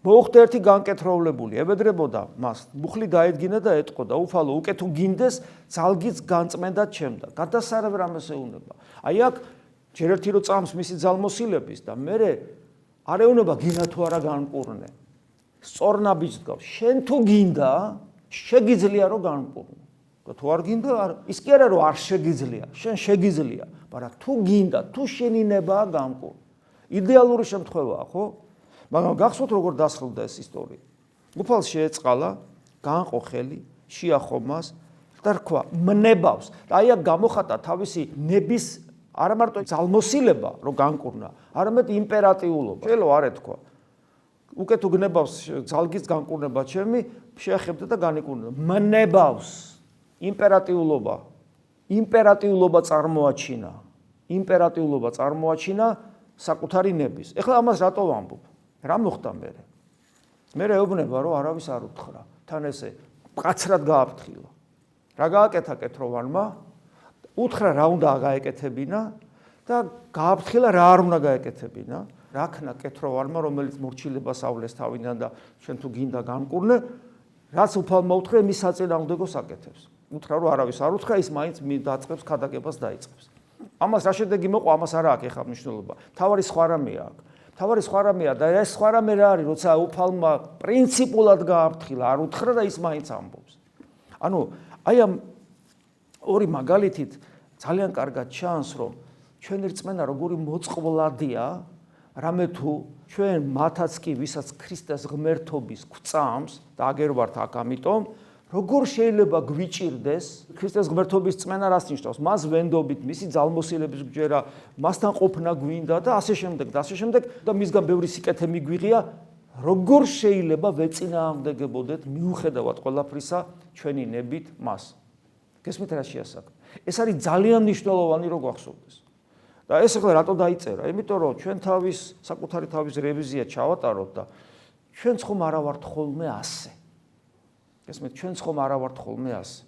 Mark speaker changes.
Speaker 1: მოუხდა ერთი განკეთროვლებული, ებედრებოდა მას, მუხლი დაედგინა და ეტყო და უფალო, უკვე თუ გინდეს, ძალგიც განწმენდად ჩემდა. გადასარევ რამეს ეუნება. აი აქ ჯერ ერთი რო წამს მისი ძალმოსილების და მერე არ ეუნება გინდა თუ არა განკურნე. სწორნაბიჯს დგავს. შენ თუ გინდა, შეგიძლია რომ განკურნე. და თუ არ გინდა, ის კი არა რომ არ შეგიძლია, შენ შეგიძლია, მაგრამ თუ გინდა, თუ შენინებაა განკურნე. იდეალური შემთხვევაა, ხო? მაგრამ გახსოვთ როგორ დასრულდა ეს ისტორია. უფალს შეეწყალა, გაანყო ხელი, შეახო მას და რქვა, მნებავს. და აი აქ გამოხატა თავისი ნების არა მარტო ძალმოსილება, რომ განკურნა, არამედ იმპერატიულობა. შეიძლება არ ეთქვა. უკვე თუ გნებავს ძალგის განკურნება ჩემი, შეახებდა და განიკურნა. მნებავს იმპერატიულობა. იმპერატიულობა წარმოაჩინა. იმპერატიულობა წარმოაჩინა საკუთარი ნების. ეხლა ამას რატო ვამბობ? რა მოხდა მერე? მერე ეუბნება რომ არავის არ უთხრა. თან ესე მკაცრად გააფრთხილა. რა გააკეთა კეთროვანმა? უთხრა რა უნდა გაეკეთებინა და გააფრთხილა რა არ უნდა გაეკეთებინა. რა ქნა კეთროვანმა, რომელიც მორჩილებას ავლეს თავიდან და შენ თუ გინდა განკურნე, რაც უფალმა უთხრა, მის საწინააღმდეგოს აკეთებს. უთხრა რომ არავის არ უთხრა, ის მაინც დაწყებს ქადაგებას დაიწყებს. ამას რა შედეგი მოყვა, ამას არ აქვს ეხლა მნიშვნელობა. თავარი სხვა რამეა აქ. თავარი სხვა რამეა და ეს სხვა რამე რა არის, როცა უფალმა პრინციპულად გააფრთხილა, არ უთხრა და ის მაინც ამბობს. ანუ აი ამ ორი მაგალითით ძალიან კარგად ჩანს, რომ ჩვენი რწმენა როგორი მოწყვლადია, რამე თუ ჩვენ მათაც კი, ვისაც ქრისტეს ღმერთობის გვწამს და აგერ ვართ აქ ამიტომ, როგორ შეიძლება გვიჭირდეს ქრისტეს ღმერთობის წმენა რას ნიშნავს? მას ვენდობით, მისი ძალმოსილების გჯერა, მასთან ყოფნა გვინდა და ასე შემდეგ და ასე შემდეგ და მისგან ბევრი სიკეთე მიგვიღია, როგორ შეიძლება ვეწინააღმდეგებოდეთ მიუხედავად ყველაფრისა ჩვენი ნებით მას? გესმით რა შეასაქმე? ეს არის ძალიან მნიშვნელოვანი რომ გვახსოვდეს. და ეს ახლა რატო დაიწერა? იმიტომ რომ ჩვენ საკუთარი თავის რევიზია ჩავატაროთ და ჩვენც ხომ არა ვართ ხოლმე ასე. გესმით, ჩვენც ხომ არა ვართ ხოლმე ასე.